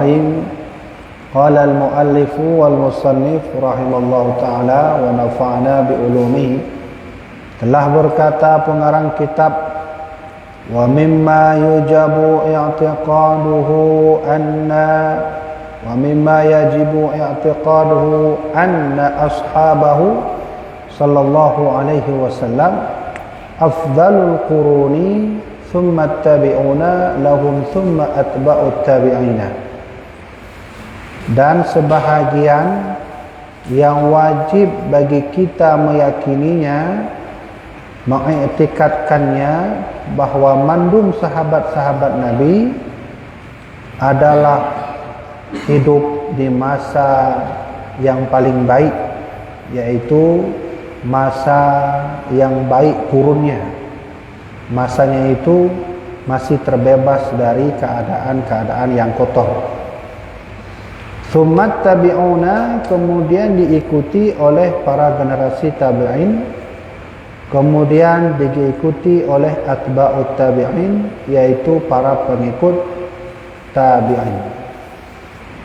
Bismillahirrahmanirrahim. Qala al-muallif wal musannif rahimallahu taala wa nafa'na bi ulumihi. Telah berkata pengarang kitab, wa mimma yujabu i'tiqaduhu anna ashabahu sallallahu alaihi wasallam afdalul quruni thumma tabi'una lahum thumma atba'ut tabi'ina. Dan sebahagian yang wajib bagi kita meyakininya, mengiktikadkannya, bahwa mandum sahabat-sahabat Nabi adalah hidup di masa yang paling baik, yaitu masa yang baik kurunnya. Masanya itu masih terbebas dari keadaan-keadaan yang kotor. Tsummat tabi'una, kemudian diikuti oleh para generasi tabi'in, kemudian diikuti oleh atba'ut tabi'in, yaitu para pengikut tabi'in.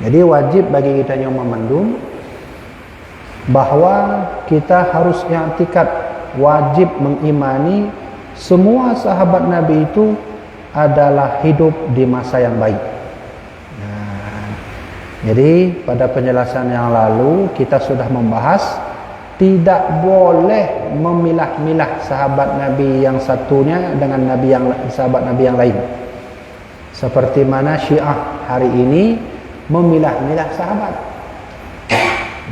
Jadi wajib bagi kita yang memandung bahwa kita harus i'tikad, wajib mengimani semua sahabat Nabi itu adalah hidup di masa yang baik. Nah, jadi pada penjelasan yang lalu kita sudah membahas tidak boleh memilah-milah sahabat Nabi yang satunya dengan sahabat Nabi yang lain. Seperti mana Syiah hari ini memilah-milah sahabat.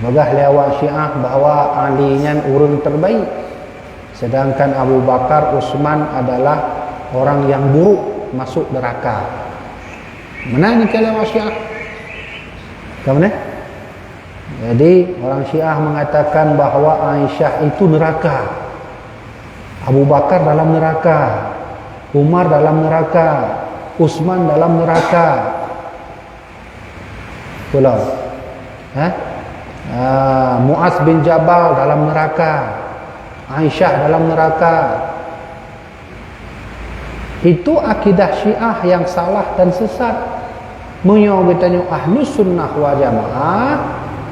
Bagah lewat Syiah bahawa Ali nya urang terbaik, sedangkan Abu Bakar, Utsman adalah orang yang buruk, masuk neraka. Mana ni kalau Syiah? Kamu Jadi orang Syiah mengatakan bahawa Aisyah itu neraka, Abu Bakar dalam neraka, Umar dalam neraka, Utsman dalam neraka. Pulau Muaz bin Jabal dalam neraka, Aisyah dalam neraka. Itu akidah Syiah yang salah dan sesat. Menyo betanya Ahlus Sunnah wal Jamaah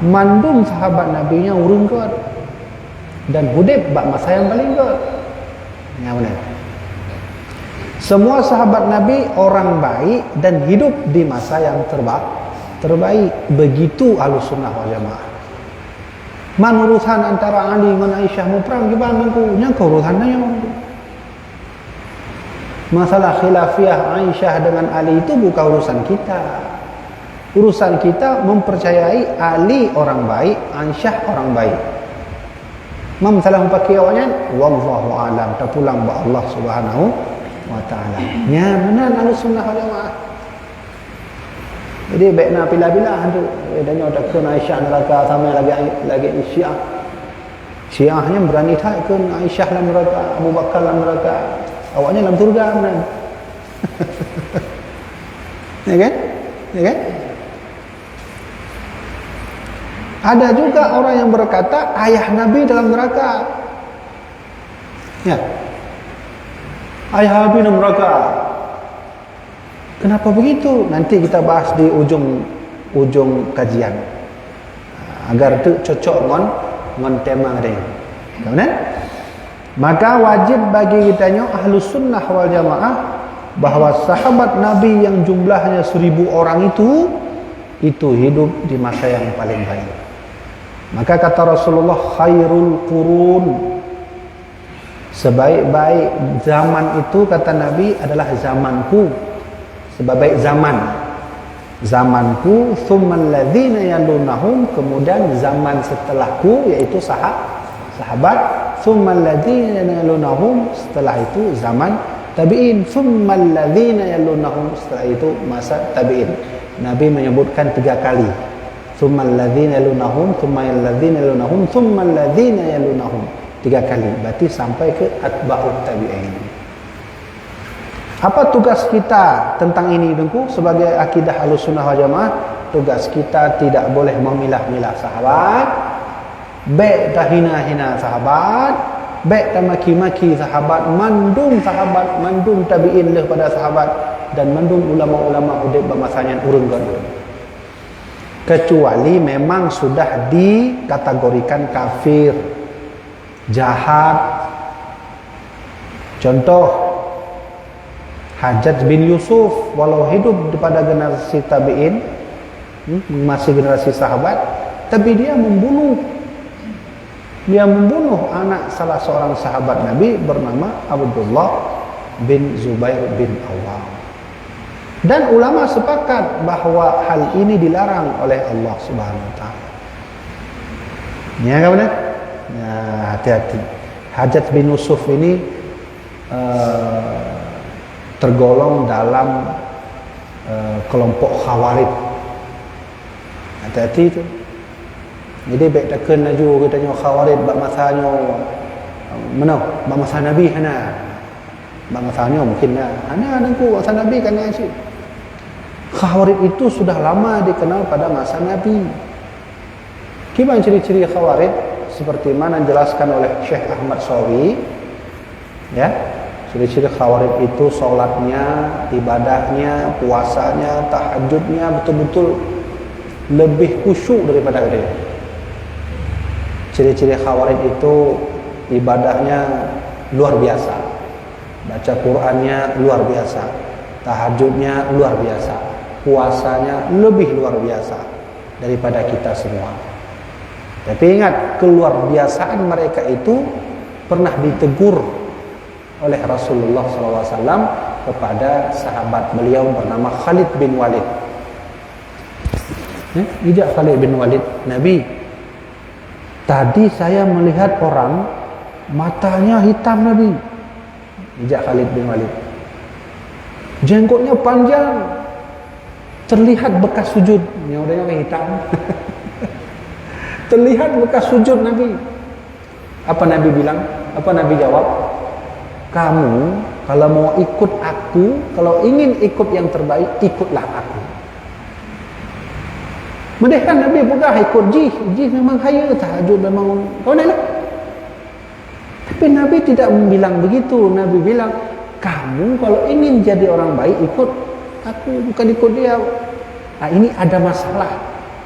mandum sahabat Nabi nya urung kot dan hudib bak masa yang paling kot. Ya benar. Semua sahabat Nabi orang baik dan hidup di masa yang terbaik. Begitu Ahlus Sunnah wal Jamaah. Man urusan antara Ali dengan Aisyah mu perang gimana ku? Nya kau urusannya. Masalah khilafiyah Aisyah dengan Ali itu bukan urusan kita. Urusan kita mempercayai Ali orang baik, Aisyah orang baik. Masalah pakai awaknya wallahu alam, terpulang ba Allah Subhanahu wa taala. Nya benar Ahlus Sunnah wal Jamaah. Jadi baiklah bila-bila tu danyo tak ke Aisyah neraka sama lagi Syiah. Syiahnya berani tak ke Aisyah dalam neraka, Abu Bakar dalam neraka. Awaknya dalam surga benar. Ya kan? Ya kan? Ada juga orang yang berkata ayah Nabi dalam neraka. Ya. Ayah Nabi dalam neraka. Kenapa begitu? Nanti kita bahas di ujung kajian. Agar itu cocok dengan tema dia. Kemudian, maka wajib bagi kitanya Ahlus Sunnah wal Jamaah bahwa sahabat Nabi yang jumlahnya 1000 orang itu hidup di masa yang paling baik. Maka kata Rasulullah, khairul qurun, sebaik-baik zaman itu kata Nabi adalah zamanku. Sebaik zamanku, thummal ladzina yalunahum, kemudian zaman setelahku yaitu sahabat, thummal ladzina yalunahum, setelah itu zaman tabi'in, thummal ladzina yalunahum, setelah itu masa tabi'in. Nabi menyebutkan 3 kali. Thummal ladzina yalunahum, thummal ladzina yalunahum, thummal ladzina yalunahum. 3 kali. Berarti sampai ke atba'ut tabi'in. Apa tugas kita tentang ini dengku sebagai akidah Ahlus Sunnah wal Jamaah? Tugas kita tidak boleh memilah-milah sahabat, baik dah hina-hina sahabat, baik dah maki-maki sahabat, mandum tabi'in pada sahabat, dan mandum ulama-ulama hudib bermasanya urun gadun. kecuali memang sudah dikategorikan kafir, jahat. Contoh Hajjaj bin Yusuf, walau hidup pada generasi tabi'in, masih generasi sahabat, tapi dia membunuh anak salah seorang sahabat Nabi bernama Abdullah bin Zubair bin Awam. Dan ulama sepakat bahawa hal ini dilarang oleh Allah Subhanahu wa taala. Ya, kan benar? Ya, hati-hati. Hajjaj bin Yusuf ini tergolong dalam kelompok Khawarij. Hati-hati tu. Jadi baik takkan laju katanya Khawarij bab masanya mana? Bab masa Nabi hana. Bab masanya mungkin hana nangku masa Nabi kan asyik. Khawarij itu sudah lama dikenal pada masa Nabi. Gimana ciri-ciri Khawarij? Seperti mana dijelaskan oleh Syekh Ahmad Sawi, ya. Ciri-ciri Khawarij itu solatnya, ibadahnya, puasanya, tahajudnya betul-betul lebih khusyuk daripada dia. Ciri-ciri Khawarij itu ibadahnya luar biasa, baca Qur'annya luar biasa, tahajudnya luar biasa, puasanya lebih luar biasa daripada kita semua. Tapi ingat, keluar biasaan mereka itu pernah ditegur oleh Rasulullah SAW kepada sahabat beliau bernama Khalid bin Walid. Ijak Khalid bin Walid, Nabi, tadi saya melihat orang matanya hitam Nabi. Ijak Khalid bin Walid, jenggotnya panjang, terlihat bekas sujud. Yang udahnya hitam. Terlihat bekas sujud Nabi. Apa Nabi bilang? Apa Nabi jawab? Kamu kalau mau ikut aku, kalau ingin ikut yang terbaik, ikutlah aku. Mereka Nabi bukan ikut jih memang kaya, tahajud memang kau nak. Tapi Nabi tidak bilang begitu. Nabi bilang, kamu kalau ingin jadi orang baik, ikut aku, bukan ikut dia. Nah, ini ada masalah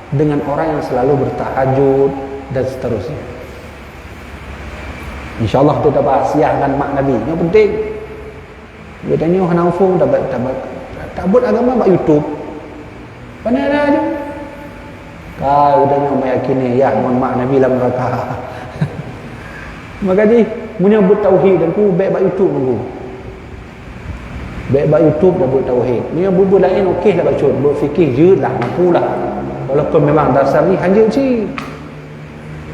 dengan orang yang selalu bertahajud dan seterusnya. InsyaAllah kita bahas siahkan mak Nabi. Yang penting dia tanya orang Aufung tak buat agama buat YouTube. Pandai dah je. Kau tanya meyakini ya mohon mak Nabi dalam neraka. Maka ni menyambut tauhid dan ku baik buat YouTube tunggu. Baik buat YouTube dah buat tauhid. Ni yang buat lain okeylah baca, buat fikir je lah, mampulah. Walaupun memang dasar ni hanya je.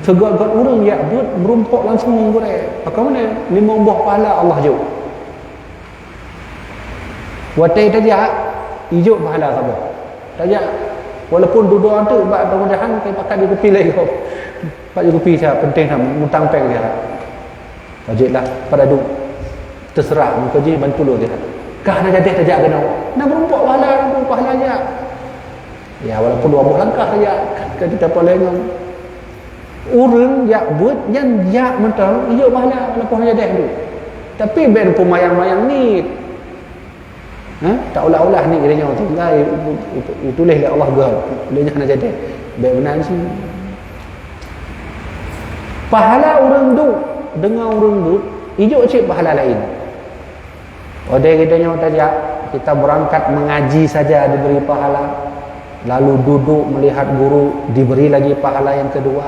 Segala-gala orang yang buat merumpuk langsung menggurai. Bagaimana? 5 buah pahala Allah jauh. Watai tajak, hijau pahala sabar. Tajak, walaupun dua-dua tu, buat mudah-mudahan kaya pakai di kopi lagi. Pakai di kopi saya, penting lah, mutang pek dia. Tajiklah, pada duk. Terserah, muka je, bantu lu dia. Kah nak jadi tajak kena. Nak merumpuk pahala je. Ya, walaupun 2 buah langkah saja. Kan kita paling orang yang buat yang jak mental hijau pahala walaupun hanya dah tu. Tapi ben pemayang-mayang ni tak ulah-ulah ni kiranya tinggal itulah Allah God boleh nak jadi ben benar sih. Pahala orang tu dengan orang tu hijau cik pahala lain. Odeh kitanya tajak kita berangkat mengaji saja diberi pahala, lalu duduk melihat guru diberi lagi pahala yang kedua,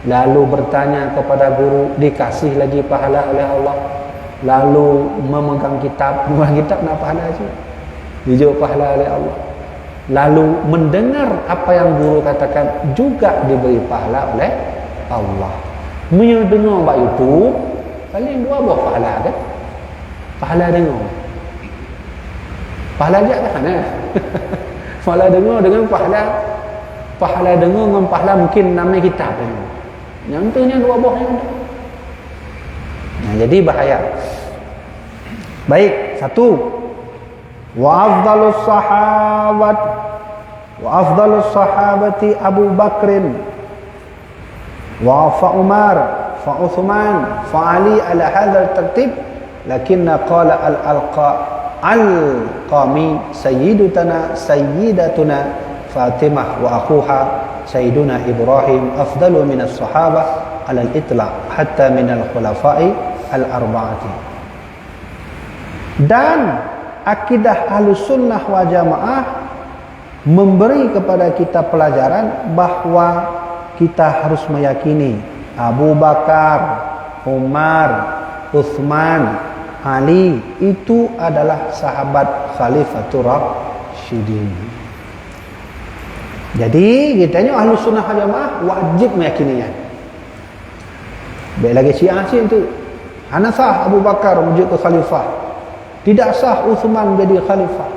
lalu bertanya kepada guru dikasih lagi pahala oleh Allah, lalu memegang kitab nak pahala je, hijau pahala oleh Allah, lalu mendengar apa yang guru katakan juga diberi pahala oleh Allah. Mendengar bab YouTube paling 2 buah pahala kan, pahala dengar, pahala je kan pahala dengar dengan pahala dengar dengan pahala mungkin nama kitab dengar. Yang tu ni 2 buah yang tu. Nah, jadi bahaya. Baik, 1. Wa afdalus sahabati Abu Bakrin wa fa Umar fa Uthman fa Ali ala hadzal tartib, lakinna qala al-qami sayyidatuna Fatimah wa akhuha Sayyiduna Ibrahim afdalu minas sahabah ala al-itlaq hatta minal khulafa'i al-arba'ati. Dan akidah Ahlussunnah wal Jamaah memberi kepada kita pelajaran bahawa kita harus meyakini Abu Bakar, Umar, Uthman, Ali itu adalah sahabat Khalifatur Rasyidin. Jadi kitanya Ahlussunnah wal Jamaah wajib meyakininya. Baik lagi Syiah itu hana sah Abu Bakar menjadi khalifah, tidak sah Uthman menjadi khalifah.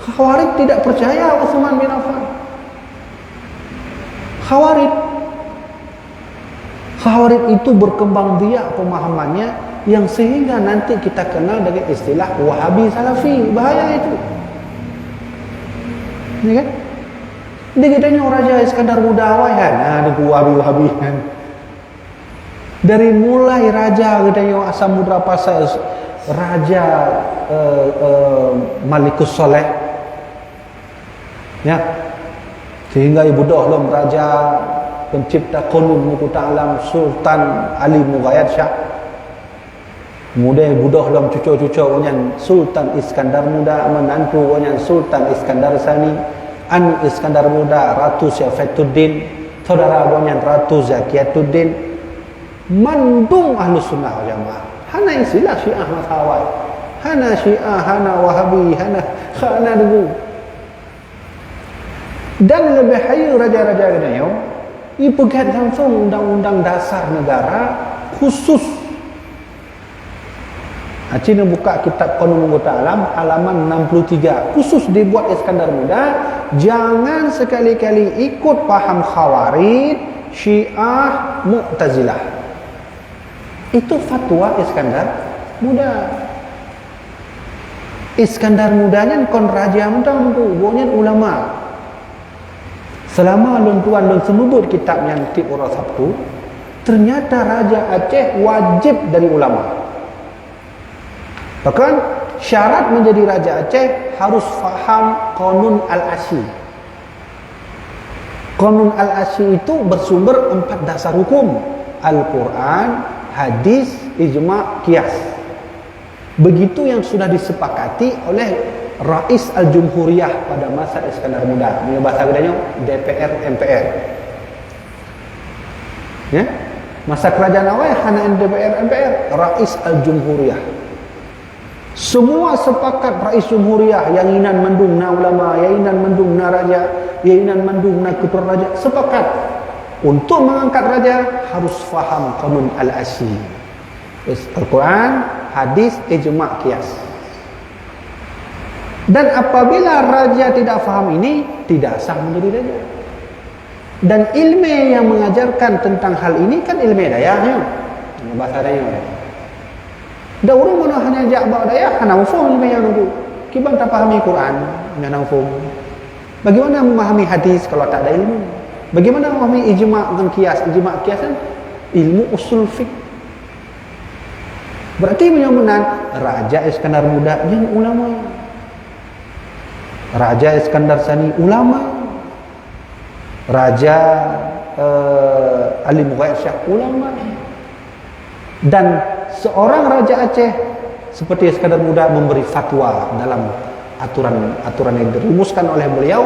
Khawarij tidak percaya Uthman bin Affan. Khawarij itu berkembang biak pemahamannya yang sehingga nanti kita kenal dengan istilah Wahabi Salafi. Bahaya itu. Ini kan? Dia katanya Raja Iskandar Muda kan, ada Wahabi kan. Dari mulai raja katanya Samudra Pasai, Raja Malikus Soleh, ya, sehingga Ibu Dohlom Raja pencipta Qanun Muku Ta'alam Sultan Ali Mughayat Shah. Kemudian Ibu Dohlom cucu-cucu wanyan Sultan Iskandar Muda, menantu wanyan Sultan Iskandar Sani, Anu Iskandar Muda Ratu Syafatuddin, saudara wanyan Ratu Zakiyatuddin. Mandung Ahlussunnah wal Jamaah. Hana istilah Syiah Mathawai, hana Syiah, hana Wahabi, hana dulu. Dan lebih hayu raja-raja katanya, ia pegat langsung undang-undang dasar negara khusus. Cina buka kitab Qanun Muku Ta'alam halaman 63, khusus dibuat Iskandar Muda, jangan sekali-kali ikut paham Khawarij, Syiah, Mu'tazilah. Itu fatwa Iskandar Muda. Iskandar Mudanya kon raja muda tu, bukan ulama. Selama tuan semebut kitab yang Tib Ura Sabtu, ternyata Raja Aceh wajib dari ulama. Bahkan syarat menjadi Raja Aceh harus faham Qanun Al-Asy. Qanun Al-Asy itu bersumber 4 dasar hukum: Al-Quran, hadis, ijma', qiyas. Begitu yang sudah disepakati oleh Rais Al-Jumhuriyah pada masa Iskandar Muda. Ini bahasa bedanya DPR MPR. Ya? Masa kerajaan awal hanya DPR MPR, Rais Al-Jumhuriyah. Semua sepakat Rais Jumhuriyah yang inan mendung na ulama, yang inan mendung na raja, yang inan mendung na ketua raja, sepakat untuk mengangkat raja harus faham Qanun Al-Asy. Al-Quran, hadis, ijma', qiyas. Dan apabila raja tidak faham ini, tidak sah menjadi raja. Dan ilmu yang mengajarkan tentang hal ini kan ilmu dayahnya. Bahasa dayah. Dah urung mana hanya ja'bak dayah, hana ufum ilmu yang dulu. Kiban tak fahami Quran, hana ufum. Bagaimana memahami hadis kalau tak ada ilmu? Bagaimana memahami ijma' dan qiyas? Ijma' qiyas kan ilmu usul fiqh. Berarti menyamakan Raja Iskandar Muda yang ulama, Raja Iskandar Sani ulama, Raja Ali Mughayat Shah ulama. Dan seorang Raja Aceh seperti Iskandar Muda memberi fatwa dalam aturan yang dirumuskan oleh beliau,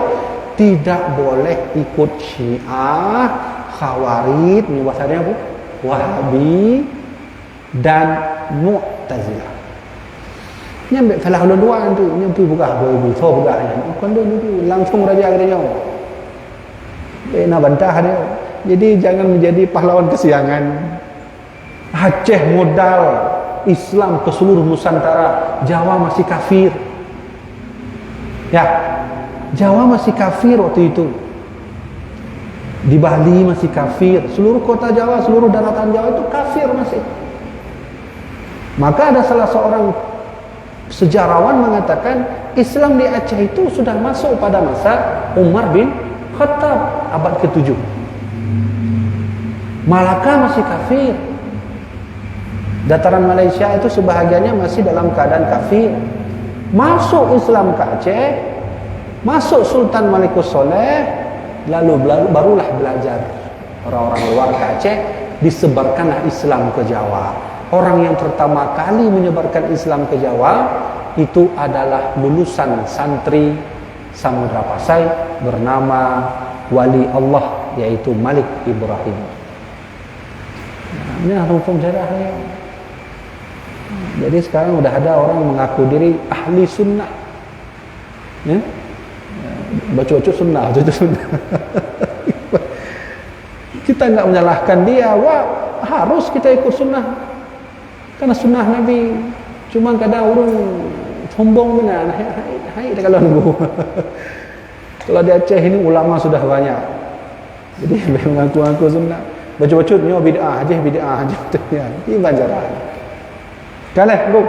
tidak boleh ikut Syiah, Khawarij, ini bahasanya apa? Wahabi dan Mu'tazilah. Nyampe salah dua tu, nyampe buka boleh so buka nya. Bukan tu langsung raja katanya. Nak bantah dia. Jadi jangan menjadi pahlawan kesiangan. Aceh modal Islam ke seluruh Nusantara, Jawa masih kafir. Ya, Jawa masih kafir waktu itu. Di Bali masih kafir. Seluruh kota Jawa, seluruh daratan Jawa itu kafir masih. Maka ada salah seorang sejarawan mengatakan Islam di Aceh itu sudah masuk pada masa Umar bin Khattab abad ke-7. Malaka masih kafir. Dataran Malaysia itu sebahagiannya masih dalam keadaan kafir. Masuk Islam ke Aceh, Masuk Sultan Malikus Soleh, lalu barulah belajar. Orang-orang luar ke Aceh, disebarkanlah Islam ke Jawa. Orang yang pertama kali menyebarkan Islam ke Jawa itu adalah lulusan santri Samudra Pasai bernama wali Allah, yaitu Malik Ibrahim. Ini hukum syariah. Jadi sekarang udah ada orang mengaku diri ahli sunnah, ya? Baca-baca sunnah. Kita nggak menyalahkan dia. Wah, harus kita ikut sunnah karena sunnah Nabi. Cuma kadang orang sombong benar. Hai kalau nunggu. Kalau di Aceh ini ulama sudah banyak, jadi mengaku-ngaku sunnah. Baca-baca nyo bid'ah aja. Ini banjaran. Kalah, Bu.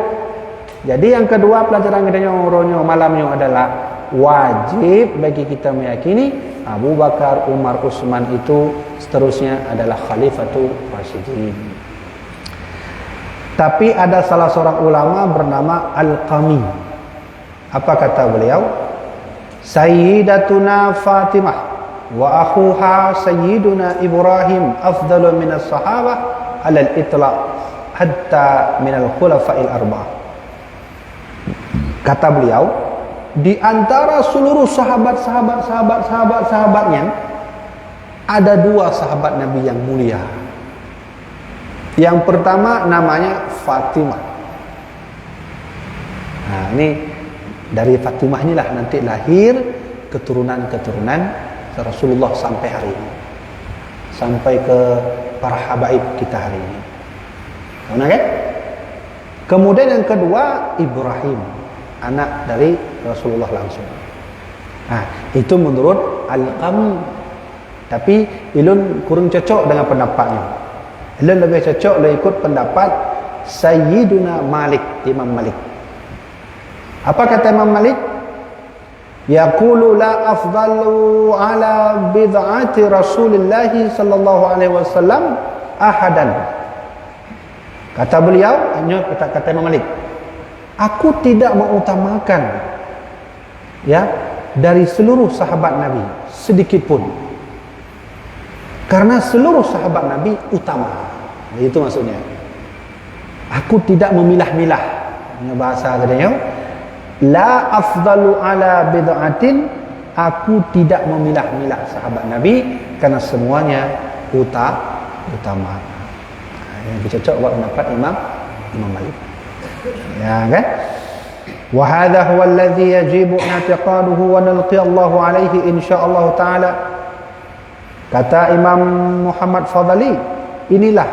Jadi yang kedua pelajaran kita nyo malamnya adalah wajib bagi kita meyakini Abu Bakar, Umar, Utsman itu seterusnya adalah Khalifatul Rasyidin. Tapi ada salah seorang ulama bernama Al-Qami. Apa kata beliau? Sayyidatuna Fatimah wa akhuha Sayyiduna Ibrahim afdalu minas sahabah alal itlaq hatta minal khulafa'il arba'ah. Kata beliau, di antara seluruh sahabatnya ada dua sahabat Nabi yang mulia. Yang pertama namanya Fatimah. Nah, ini dari Fatimah inilah nanti lahir keturunan-keturunan Rasulullah sampai hari ini, sampai ke para habaib kita hari ini. Mana kan? Kemudian yang kedua Ibrahim, anak dari Rasulullah langsung. Nah, itu menurut Al-Qami. Tapi Ilun kurang cocok dengan pendapatnya. Ilun lebih cocok lebih ikut pendapat Sayyiduna Malik, Imam Malik. Apa kata Imam Malik? Yaqulu la afdalu ala bid'ati Rasulillah sallallahu alaihi wasallam ahadan. Kata beliau, kata Imam Malik, aku tidak mengutamakan ya dari seluruh sahabat Nabi sedikit pun. Karena seluruh sahabat Nabi utama. Itu maksudnya. Aku tidak memilah-milah. Ini bahasa katanya. La afdalu ala bid'atin. Aku tidak memilah-milah sahabat Nabi karena semuanya utama. Yang cocok buat pendapat Imam Malik. Ya kan? Wa hadha huwa alladhi yajibu i'tiqaduhu wa nalqi Allahu alayhi insyaallah taala. Kata Imam Muhammad Fadhali, inilah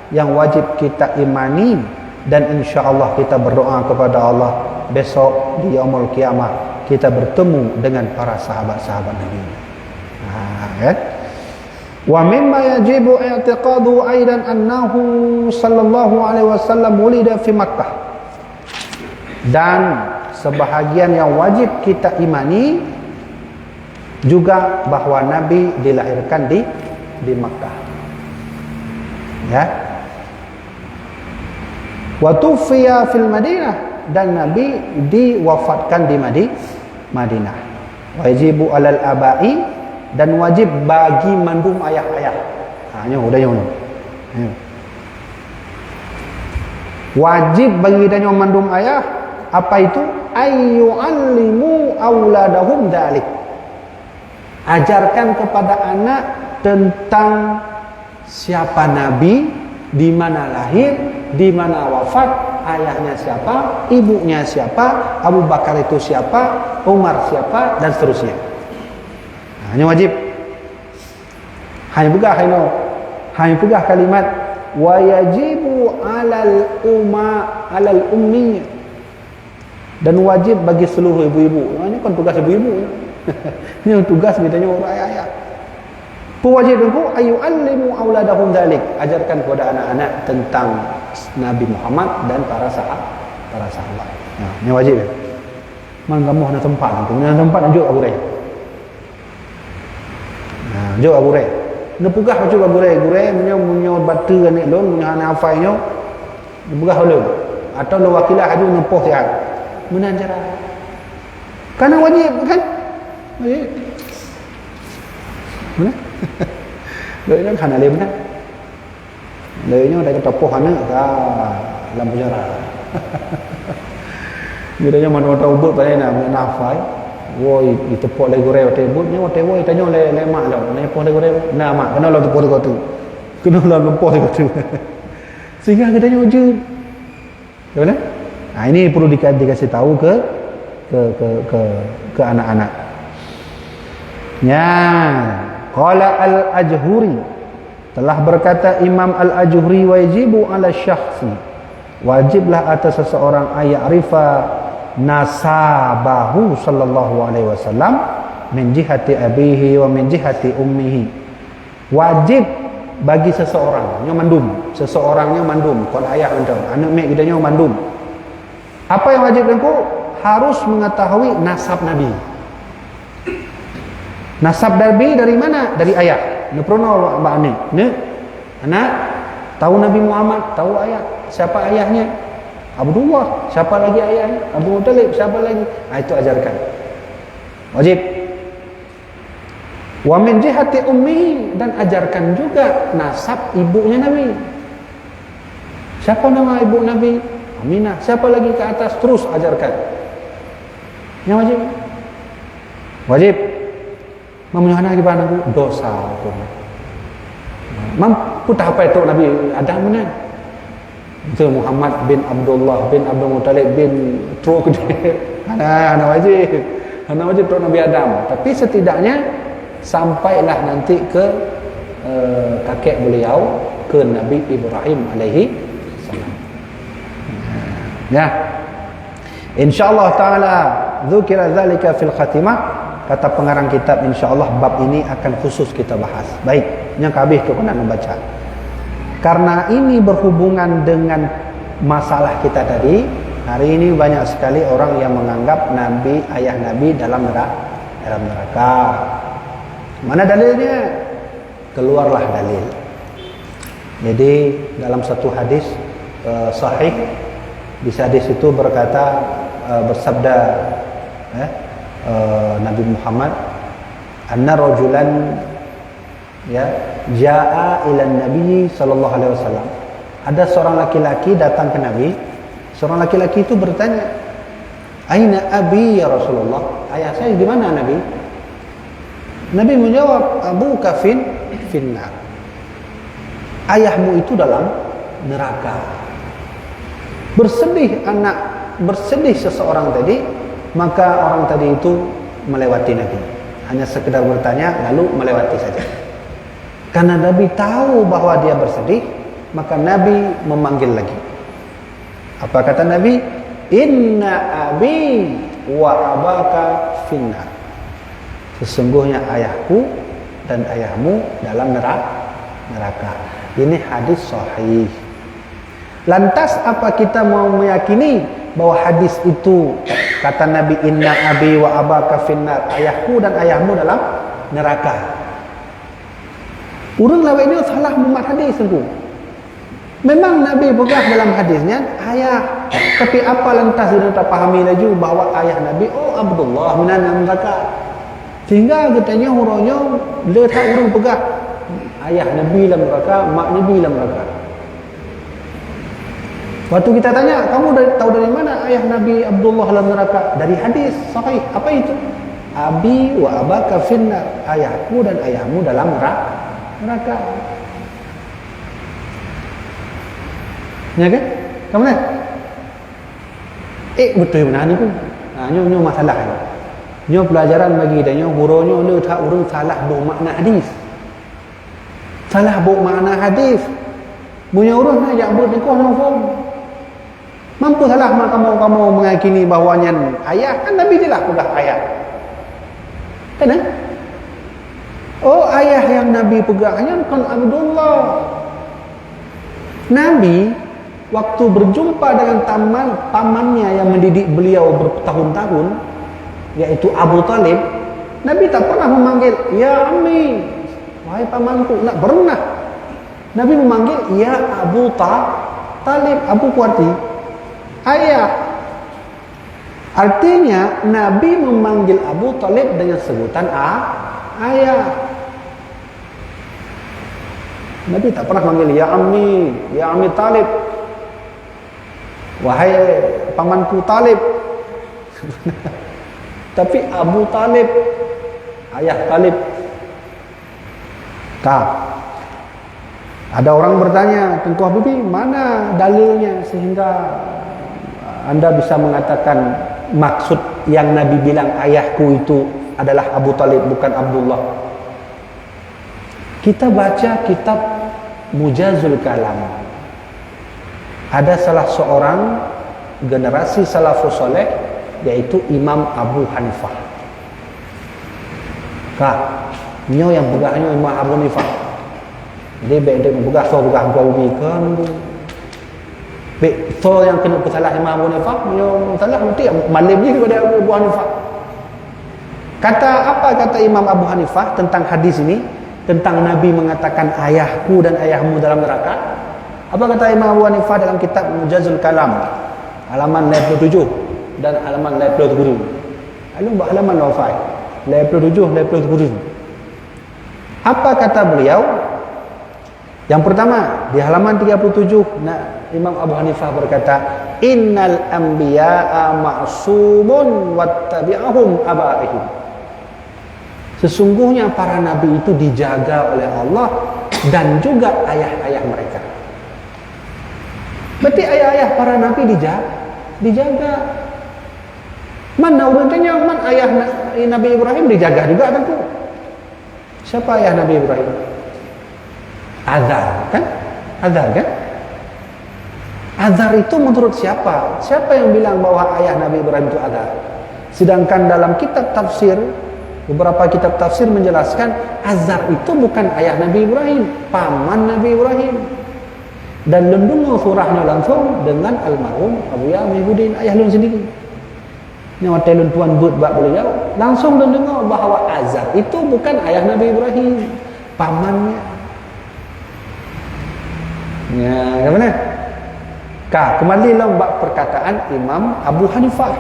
yang wajib kita imani dan insyaallah kita berdoa kepada Allah besok di yaumul kiamah kita bertemu dengan para sahabat-sahabat Nabi. Kan? Wa mimma yajibu i'tiqadu aidan annahu sallallahu alaihi wasallam wulida fi Makkah. Dan sebahagian yang wajib kita imani juga bahwa Nabi dilahirkan di Makkah. Ya. Wa tufiya fil Madinah, dan Nabi diwafatkan di Madinah. Wajibu alal abai, dan wajib bagi mandum ayah-ayah. Nyo udah nyo. Wajib bagi dan mandum ayah apa itu? Ayyu'allimu auladahum dzalik. Ajarkan kepada anak tentang siapa Nabi, di mana lahir, di mana wafat, ayahnya siapa, ibunya siapa, Abu Bakar itu siapa, Umar siapa, dan seterusnya. Nah, ini wajib. Hanya pegah kalimat wa yajibu alal ummi, dan wajib bagi seluruh ibu-ibu. Nah, ini kan tugas ibu-ibu. Ini tugas bedanya orang ayah. Pewajibku ayyu'allimu auladahum dzalik. Ajarkan kepada anak-anak tentang Nabi Muhammad dan para sahabat. Nah, ini wajib. Man kamu ada tempat nanti. Ada tempat anjuk Abu Ray. Nah, anjuk Abu Ray. Nak pugah anjuk Abu Ray. Abu Ray punya batu kan ni lon, punya anak afainya. Pugah ulun. Atau lo wakilah aju nempoh sihat. Menanjara. Karena wajib kan? Mana? Lợi khả năng lên đó. Lợi nhau đây cái topoh hana ka dalam penjara. Dia mana tahu buat pada nak nafai. Woi ditepuk lagi goreng tebut nya woi tanya le mak lah. Ne poh lagi goreng. Nah mak kena lah tepuk dekat tu. Kena lah lempoh dekat tu. Sehingga kita wujud. Betul? Nah ini perlu dikasih tahu ke anak-anak. Ya, qala al-Ajhuri telah berkata Imam al-Ajhuri wajibu ala syakhsi wajiblah atas seseorang ayarifa nasabahu sallallahu alaihi wasallam min jihati abihi wa min jihati ummihi. Wajib bagi seseorang yang mandum kon ayah anda anak mek kita yang mandum. Apa yang wajib engkau? Harus mengetahui nasab Nabi. Nasab Nabi dari mana? Dari ayah. Ne prono ba ni. Ne anak tahu Nabi Muhammad, tahu ayah. Siapa ayahnya? Abdullah. Siapa lagi ayahnya? Abu Talib. Siapa lagi? Itu ajarkan. Wajib. Wa min jihati ummi dan ajarkan juga nasab ibunya Nabi. Siapa nama ibu Nabi? Aminah. Siapa lagi ke atas? Terus ajarkan. Yang wajib. Wajib. Memenuhana di mana dosa tu. Mampu tak apa itu Nabi Adam mana? Itu Muhammad bin Abdullah bin Abdul Muttalib bin Truk dia. Ana wajib. Ana wajib tu Nabi Adam. Tapi setidaknya sampailah nanti ke kakek beliau ke Nabi Ibrahim alaihi salam. Ya. Insyaallah taala dzukira zalika fil khatimah. Kata pengarang kitab, insyaallah bab ini akan khusus kita bahas. Baik, yang habis tu kena membaca. Karena ini berhubungan dengan masalah kita tadi. Hari ini banyak sekali orang yang menganggap Nabi, ayah Nabi dalam neraka. Mana dalilnya? Keluarlah dalil. Jadi dalam satu hadis sahih, di hadis itu berkata bersabda Nabi Muhammad, anna rajulan ya jaa ila Nabi sallallahu alaihi wasallam. Ada seorang laki-laki datang ke Nabi. Seorang laki-laki itu bertanya, "Aina abi ya Rasulullah?" Ayah saya di mana Nabi? Nabi menjawab, "Abuka finnar." Ayahmu itu dalam neraka. Bersedih seseorang tadi. Maka orang tadi itu melewati Nabi. Hanya sekedar bertanya lalu melewati saja. Karena Nabi tahu bahwa dia bersedih, maka Nabi memanggil lagi. Apa kata Nabi? Inna abi wa abaka finnar. Sesungguhnya ayahku dan ayahmu dalam neraka. Ini hadis sahih. Lantas apa kita mau meyakini bahwa hadis itu kata Nabi inna abi wa abaka finnar, ayahku dan ayahmu dalam neraka? Urang lawan ini salah membuat hadis itu. Memang Nabi pegah dalam hadisnya ayah, tapi apa lantas dia tak pahami lagi bahwa ayah Nabi Abdullah minan neraka. Sehingga katanya hurufnya dia tak urang pegah ayah Nabi dalam neraka, mak Nabi dalam neraka. Waktu kita tanya, kamu tahu dari mana ayah Nabi Abdullah dalam neraka? Dari hadis sahih. Apa itu? Abi wa abaka finnar. Ayahku dan ayahmu dalam neraka. Ya kan? Kamu lihat? Betul benar ni pun. Nyo masalah ni. Nyo pelajaran bagi dia, nyo gurunya lu tak urang salah bawa makna hadis. Salah bawa makna hadis. Punya urang nak jak buat dekoh nang form. Mampu salah kamu mengakini bahawanya ayah kan Nabi dia lah pegang ayah. Kan? Ayah yang Nabi pegangnya kan Abdullah. Nabi waktu berjumpa dengan pamannya yang mendidik beliau bertahun-tahun, yaitu Abu Talib, Nabi tak pernah memanggil ya Ammi, wahai pamanku, tak pernah. Nabi memanggil ya Abu Talib, Abu Kuarti, ayah. Artinya Nabi memanggil Abu Talib dengan sebutan ayah. Nabi tak pernah manggil ya Ammi Talib, wahai pamanku Talib. Tapi Abu Talib, ayah Talib. Ada orang bertanya, Tengku Habibie, mana dalilnya sehingga Anda bisa mengatakan maksud yang Nabi bilang ayahku itu adalah Abu Talib, bukan Abdullah. Kita baca kitab Mujazul Kalam. Ada salah seorang generasi salafus soleh, yaitu Imam Abu Hanifah. Nyo yang begahnya Imam Abu Hanifah. Jadi dia begah so begah gau kan. So yang kena bersalah Imam Abu Hanifah, nyo salah mesti malim ni kepada Abu Hanifah. Kata Imam Abu Hanifah tentang hadis ini, tentang Nabi mengatakan ayahku dan ayahmu dalam neraka? Apa kata Imam Abu Hanifah dalam kitab Mujazul Kalam, halaman 87 dan halaman 87? Halaman 87, 87. Apa kata beliau? Yang pertama, di halaman 37, Imam Abu Hanifah berkata, innal anbiya'a ma'sumun wattabi'ahum abaihim. Sesungguhnya para nabi itu dijaga oleh Allah dan juga ayah-ayah mereka. Berarti ayah-ayah para nabi dijaga. Mana urutnya, ayah Nabi Ibrahim dijaga juga tentu. Siapa ayah Nabi Ibrahim? Azar kan? Azar itu menurut siapa? Siapa yang bilang bahwa ayah Nabi Ibrahim itu Azar? Sedangkan dalam kitab tafsir, beberapa kitab tafsir menjelaskan Azar itu bukan ayah Nabi Ibrahim, paman Nabi Ibrahim. Dan lendungo surahnya langsung dengan almarhum Abu Ya Muhyiddin, ayah lun sendiri. Ini waktu lun tuan buat beliau langsung lendungo bahawa Azar itu bukan ayah Nabi Ibrahim, pamannya. Ya, ke mana? Kembali lembak perkataan Imam Abu Hanifah.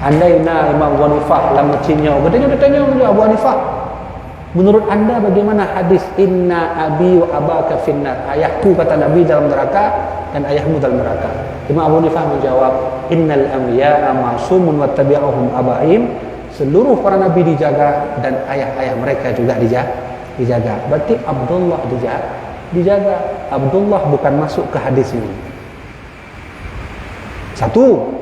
Andaina Imam Abu Hanifah lama cinyau, bertanya Abu Hanifah, menurut anda bagaimana hadis inna abi wa abaka finnar, ayahku kata Nabi dalam neraka dan ayahmu dalam neraka? Imam Abu Hanifah menjawab, innal anbiya'a ma'sumun wattabi'ahum abaihim. Seluruh para nabi dijaga dan ayah-ayah mereka juga dijaga. Berarti Abdullah dijaga. Abdullah bukan masuk ke hadis ini. Satu.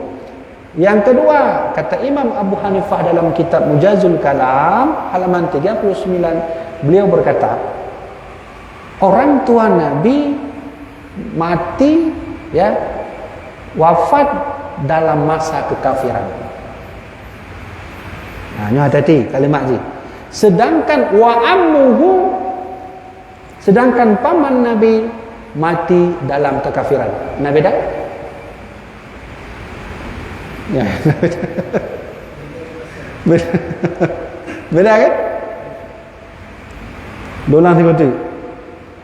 Yang kedua, kata Imam Abu Hanifah dalam kitab Mujazul Kalam halaman 39, beliau berkata, orang tua Nabi mati, ya, wafat dalam masa kekafiran. Nah, ini hati-hati kalimat ni. Sedangkan sedangkan paman Nabi mati dalam kekafiran. Nah, beda? Ya. Beda kan? Dolang seperti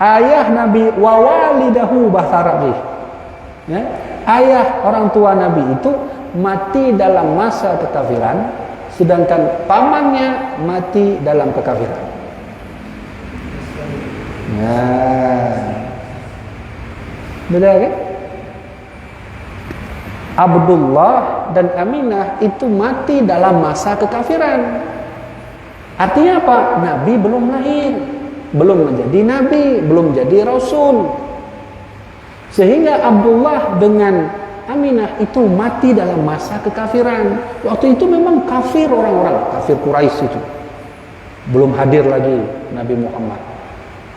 ayah Nabi wa walidahu, bahasa Arab ni. Ya? Ayah orang tua Nabi itu mati dalam masa kekafiran, sedangkan pamannya mati dalam kekafiran. Ya. Beda kan? Abdullah dan Aminah itu mati dalam masa kekafiran. Artinya apa? Nabi belum lahir, belum menjadi nabi, belum jadi rasul. Sehingga Abdullah dengan Aminah itu mati dalam masa kekafiran. Waktu itu memang kafir orang-orang, kafir Quraisy itu. Belum hadir lagi Nabi Muhammad.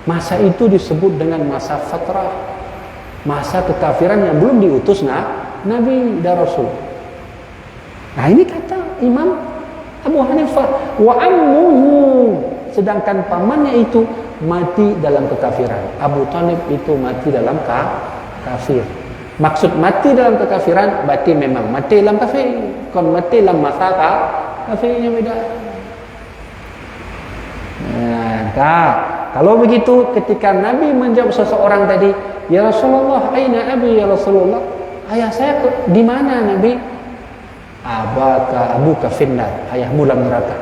Masa itu disebut dengan masa fatrah, masa kekafiran yang belum diutus Nabi dan Rasul. Nah, ini kata Imam Abu Hanifah, wa ammuhu, sedangkan pamannya itu mati dalam kekafiran. Abu Talib itu mati dalam kafir. Maksud mati dalam kekafiran berarti memang mati dalam kafir. Kon mati dalam masa kafirnya beda. Nah, kalau begitu ketika Nabi menjawab seseorang tadi, ya Rasulullah, aina abi ya Rasulullah? Ayah saya di mana Nabi? abuka finnar, ayahmu dalam neraka.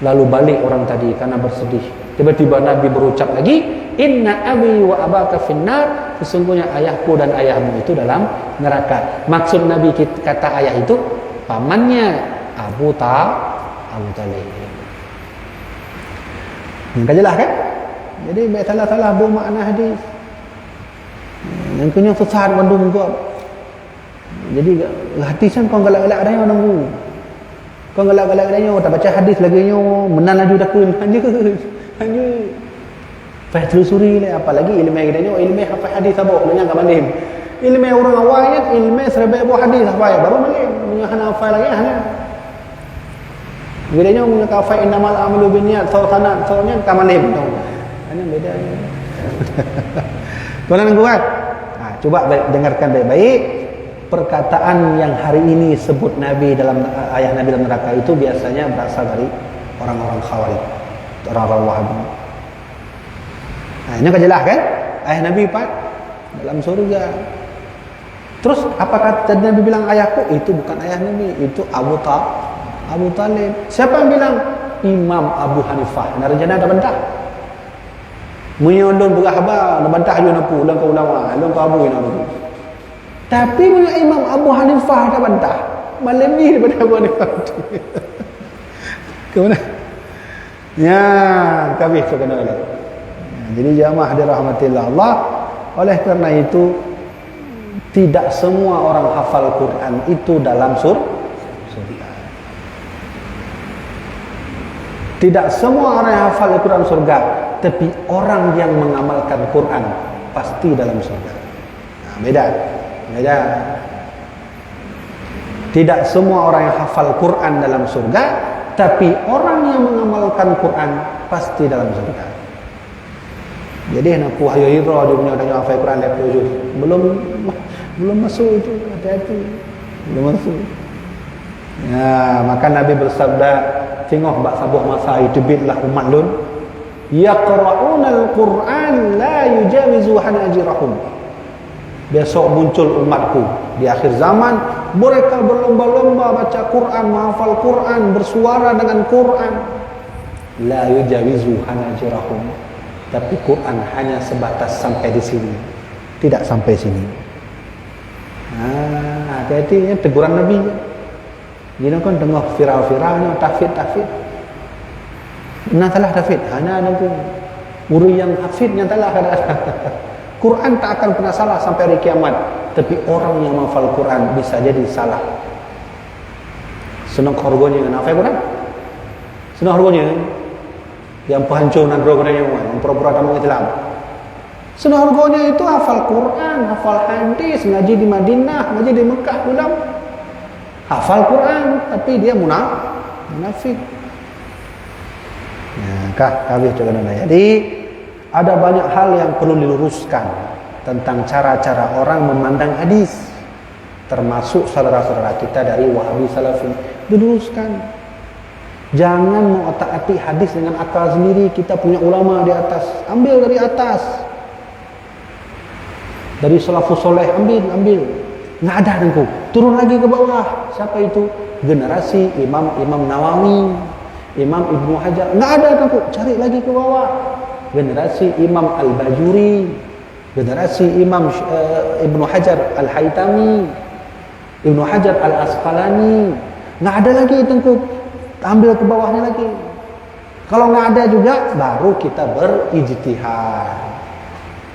Lalu balik orang tadi karena bersedih. Tiba-tiba Nabi berucap lagi, inna abi wa abaka finnar, sesungguhnya ayahku dan ayahmu itu dalam neraka. Maksud Nabi kata ayah itu pamannya Abu Talib. Yang jelas kan? Jadi salah-salah bermakna hadis. Yang kena sesat bandung kau. Jadi hadis kan kau galak-galak dia nunggu. Kau galak-galak dia tak baca hadis lagi nyo menang laju dah kun hanya faham telusuri le apalagi ilmu kita nyo ilmu hafal hadis abok lu yang malim. Ilmu orang awalnya ilmu serba buah hadis apa ya baru malim punya hafal lagi hanya. Kita nyo punya hafal innamal a'malu binniyat sautana saunya tak malim tu. Hanya beda. Tuan-tuan kuat. Coba dengarkan baik-baik. Perkataan yang hari ini sebut Nabi dalam ayah Nabi dalam neraka itu biasanya berasal dari orang-orang Khawarij, orang-orang Wahabi. Ini kan jelas kan? Ayah Nabi Pak dalam surga. Terus apa kata Nabi bilang ayahku? Itu bukan ayah Nabi, itu Abu Talib. Siapa yang bilang? Imam Abu Hanifah. Narjana ada bantah. Menyondon berahaba, nak bantah dia nak pulang ke ulama, long ke Abu Hanifah. Tapi punya Imam Abu Hanifah dah bantah. Malam ni daripada Abu Hanifah. Ke mana? Ya, kabeh tu kena oleh. Jadi jamaah dirahmatillah Allah. Oleh kerana itu tidak semua orang hafal Quran itu dalam surga. Tidak semua orang yang hafal Quran surga, tapi orang yang mengamalkan Quran pasti dalam surga. Beda. Tidak semua orang yang hafal Quran dalam surga, tapi orang yang mengamalkan Quran pasti dalam surga. Jadi nak wahyu hira dia punya tanya hafal Quran level 7. Belum masuk itu, hati-hati. Belum masuk. Ya, maka Nabi bersabda, tengok bak sabuh masa itu bitlah umat lun yaqra'unal Quran la yujawizu hanajirahum. Besok muncul umatku di akhir zaman, mereka berlomba-lomba baca Quran, menghafal Quran, bersuara dengan Quran. La yujawizu hanajirahum. Tapi Quran hanya sebatas sampai di sini, tidak sampai sini. Hati-hati ya, teguran Nabi. Jadi kan tengah viral-viralnya tahfidz. Nah salah tahfidz, hanya ada pun guru yang hafidnya salah kadang-kadang. Quran tak akan pernah salah sampai hari kiamat, tapi orang yang menghafal Quran bisa jadi salah. Senang harganya dengan hafal Quran. Senang harganya yang penghancur negara Quran yang pura-pura tamu Islam. Senang harganya itu hafal Quran, hafal hadis, ngaji di Madinah, ngaji di Mekah ulam. Hafal Quran tapi dia munafik. Ya, habis tu kena. Jadi ada banyak hal yang perlu diluruskan tentang cara-cara orang memandang hadis, termasuk saudara-saudara kita dari Wahabi Salafi. Diluruskan. Jangan mengotak-atik hadis dengan akal sendiri. Kita punya ulama di atas, ambil dari atas. Dari salafus soleh ambil. Nggak ada tengku. Turun lagi ke bawah. Siapa itu? Generasi Imam Nawawi, Imam Ibnu Hajar. Nggak ada tengku. Cari lagi ke bawah. Generasi Imam Al-Bajuri, generasi Imam Ibnu Hajar Al-Haytami, Ibnu Hajar Al-Asqalani. Nggak ada lagi tengku. Ambil ke bawahnya lagi. Kalau nggak ada juga, baru kita berijtihad.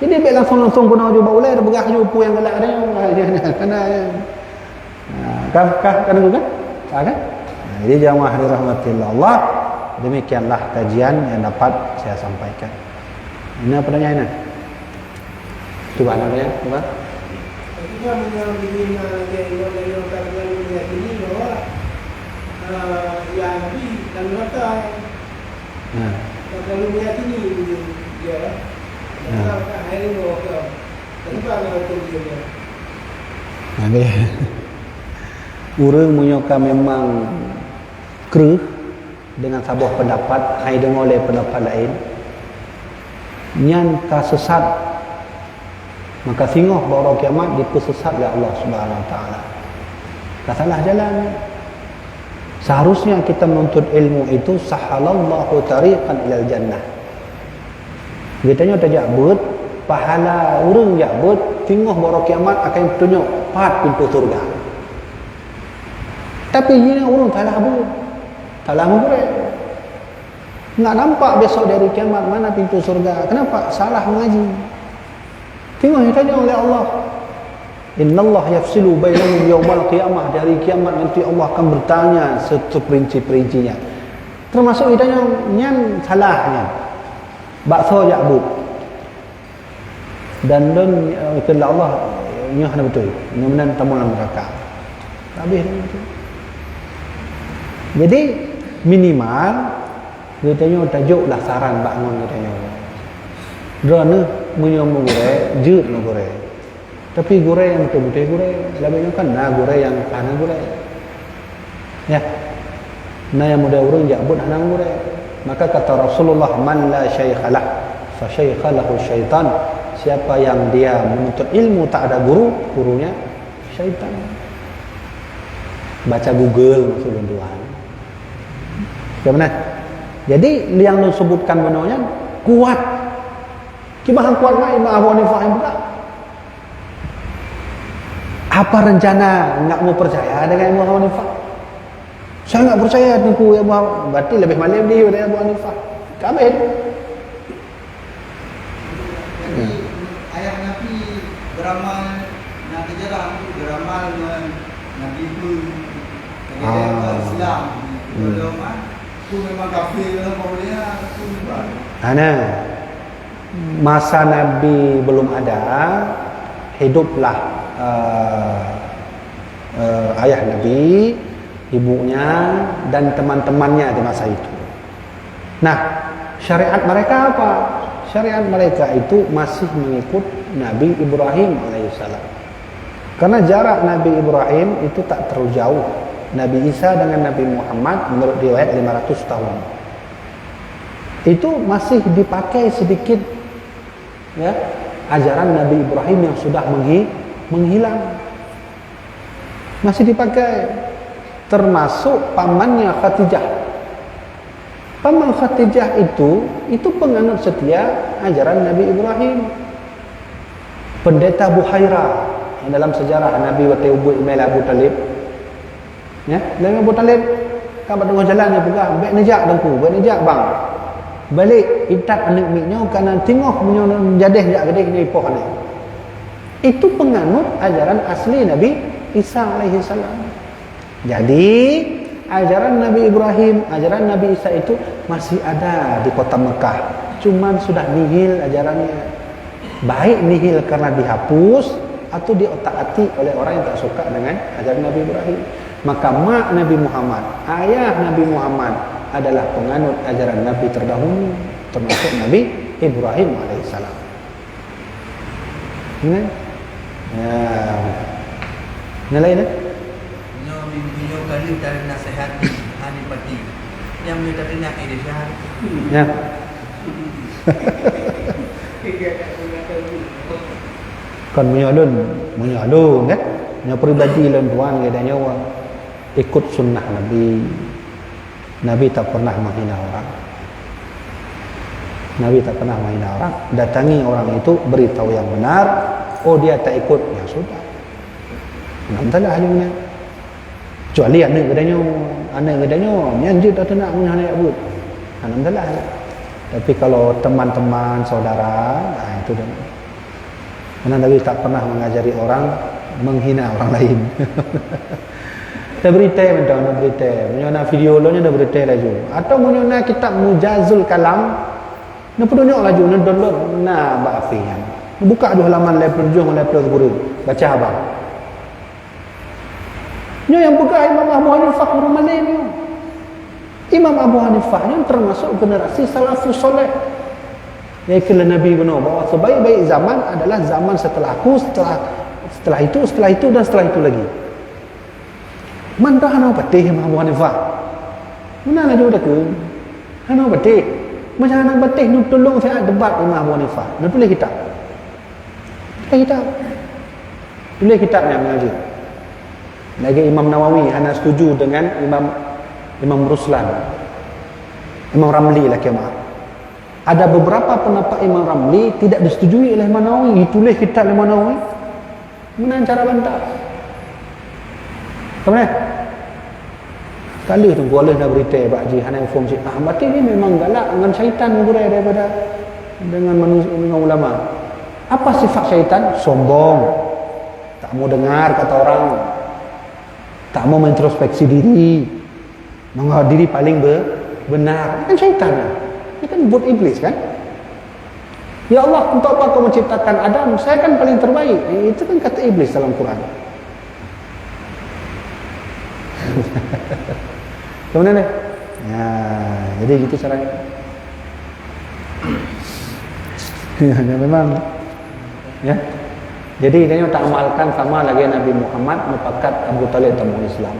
Jadi baik langsung guna juga ulai bergah jupu yang gelak dia. Kena ya. Kan juga? Kan? Jadi jamaah dirahmatillah Allah, demikianlah kajian yang dapat saya sampaikan. Ini apa pertanyaan? Coba namanya, coba. Kita mengambil yang ini bahwa yang Nabi dan neraka. Kalau meyakini dia, kita hari ini waktu tanpa melakukan dia. Nabi, urang menyoka memang kereh dengan sebuah pendapat, hai dengar oleh pendapat lain. Nyan ka sesat, maka singoh bahawa kiamat dipesesat oleh Allah Subhanahu Wa Taala. Dah salah jalan. Seharusnya kita menuntut ilmu itu sahalallahu tariqan ilal jannah. Kitanya tak jabut, pahala urang jabut, tengok baru kiamat akan tunjuk 4 pintu surga. Tapi ini orang salah bu, salah mengurek. Nak nampak besok dari kiamat mana pintu surga. Kenapa? Salah mengaji. Tengok ditanya oleh Allah. Innallaha yafsilu bainahum yaumal qiyamah, dari kiamat nanti Allah akan bertanya seperinci-perincinya. Termasuk ditanya nyan salahnya. Bakso jabut. Dan kena Allah nyah na betul. Mudah-mudahan tamu dalam neraka. Habis dah betul. Jadi minimal ditanya tajuklah saran bangun ditanya. Drone menyong gore, jeut gore. Tapi gore yang betul-betul gore, labanya kan gore yang kanan gore. Ya. Nah yang muda urang jabut hanang gore. Maka kata Rasulullah, man la syaikhalah fa syaikhalahu syaitan. Siapa yang dia menuntut ilmu tak ada guru, gurunya syaitan. Baca Google maksudnya Tuhan. Bagaimana? Jadi yang disebutkan benarnya kuat. Kibahan kuat mah Imam Abu Hanifah yang buka. Apa rencana enggak mau percaya dengan Imam Abu Hanifah? Saya enggak percaya dengan Imam Abu. Berarti lebih malam dia daripada Abu Hanifah. Kabeh. Ayah Nabi beramal nak kejarah beramal Nabi pun Islam. Kalau tu memang kafir lah bolehnya tu buat. Ana masa Nabi belum ada, hiduplah ayah Nabi, ibunya dan teman-temannya di masa itu. Nah, syariat mereka apa? Syariat mereka itu masih mengikut Nabi Ibrahim alaihissalam. Karena jarak Nabi Ibrahim itu tak terlalu jauh. Nabi Isa dengan Nabi Muhammad menurut riwayat 500 tahun. Itu masih dipakai sedikit ya, ajaran Nabi Ibrahim yang sudah menghilang. Masih dipakai, termasuk pamannya Khadijah. Paman Khadijah itu penganut setia ajaran Nabi Ibrahim. Pendeta Buhaira yang dalam sejarah Nabi wa Tayyib Imam Abu Talib. Ya, Nabi Abu Talib kan pada jalan dia pegang, baik nejak dengku, baik nejak bang. Balik itat anak miknya kerana tengok punya jadeh jak gede ni poh ni. Itu penganut ajaran asli Nabi Isa alaihi salam. Jadi ajaran Nabi Ibrahim, ajaran Nabi Isa itu masih ada di kota Mekah. Cuman sudah nihil ajarannya. Baik nihil karena dihapus atau diotak-atik oleh orang yang tak suka dengan ajaran Nabi Ibrahim. Maka mak Nabi Muhammad, ayah Nabi Muhammad adalah penganut ajaran Nabi terdahulu, termasuk Nabi Ibrahim alaihissalam. Ingat? Ya. Yang lain eh? Beliau kali dari nasihat Hanifati yang minta kena Indonesia. Ya. Kan menyalun kan? Yang pribadi lan tuan dia nyawa ikut sunnah Nabi. Nabi tak pernah menghina orang. Nabi tak pernah menghina orang. Datangi orang itu, beritahu yang benar. Oh dia tak ikut, ya sudah. Alhamdulillah halunya. Kecuali anak gedanya, nyanjut tak nak punya anak abud. Alhamdulillah. Tapi kalau teman-teman, saudara, nah itu dah. Karena Nabi tak pernah mengajari orang menghina orang lain. Dah berita mentang nak berita. Menyona video lo nya dah berita laju. Atau menyona kitab Mujazul Kalam. Nak pedunyok laju, nak download nah baafian. Buka dua halaman level 7 dengan level 10. Baca abang. Nyo yang pegang Imam Abu Hanifah orang Malay ni. Imam Abu Hanifah ni termasuk generasi salafus soleh. Yang kala Nabi benar bahawa sebaik-baik zaman adalah zaman setelah aku, setelah itu dan setelah itu lagi. Mandah hana patih Imam Abu Hanifah. Mana nak jodoh ke? Hana patih. Macam hana patih nu tolong saya debat Imam Abu Hanifah. Nu tulis kitab. Tulis kitab yang mengaji. Lagi Imam Nawawi hanya setuju dengan Imam Ruslan, Imam Ramli lah kiamat. Ada beberapa pendapat Imam Ramli tidak disetujui oleh Imam Nawawi. Ditulis kitab Imam Nawawi dengan cara bantah. Kemudian kali tu boleh nak berita Pak Haji hanya inform si Ahmad ni memang galak dengan syaitan berai daripada dengan manusia, dengan ulama. Apa sifat syaitan? Sombong, tak mau dengar kata orang, tak mau introspeksi diri, menganggap diri paling benar. Ini kan syaitan lah. Ini kan buat iblis kan. Ya Allah, untuk apa kau menciptakan Adam? Saya kan paling terbaik. Itu kan kata iblis dalam Quran. Kemudian ni, ya, jadi gitu caranya. Ya, memang, ya. Jadi dia tak amalkan sama lagi Nabi Muhammad mepakat Abu Talib tamu Islam.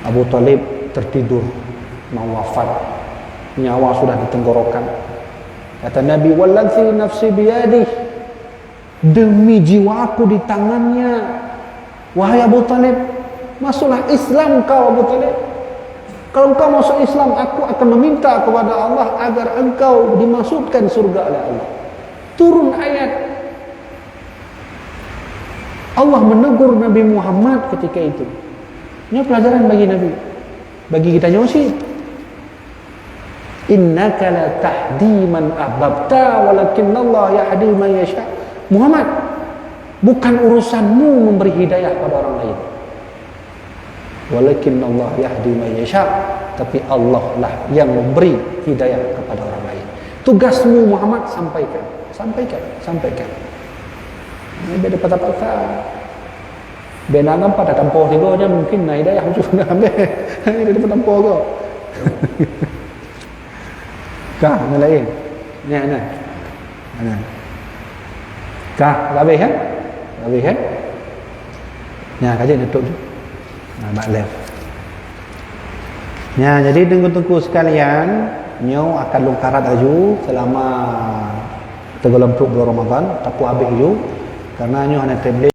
Abu Talib tertidur mau wafat, nyawa sudah di tenggorokan. Kata Nabi, wallazi nafsi biyadih, demi jiwaku di tangannya. Wahai Abu Talib, masuklah Islam kau Abu Talib. Kalau engkau masuk Islam, aku akan meminta kepada Allah agar engkau dimasukkan surga oleh Allah. Turun ayat. Allah menegur Nabi Muhammad ketika itu. Ini pelajaran bagi Nabi. Bagi kita nyosi. Innaka la tahdi man ahbabta walakinnallaha yahdi man yasha. Muhammad, bukan urusanmu memberi hidayah pada orang lain. Walakinnallaha yahdi man yasha, tapi Allah lah yang memberi hidayah kepada orang lain. Tugasmu Muhammad sampaikan. Ini beda patah-patah. Benangan pada tampau tiga mungkin nak hidayah juga nak ambil. Ini dia dapat tampau kau. Kah, yang lain. Ni ana. Kah, habis kan? Habis kan? Ya, kaji tutup je. Nah, bak left. Ya, jadi tengku-tengku sekalian, nyo akan lungkarat aju selama 30 bulan Ramadan, tapi habis ju karena nyo hanya tablet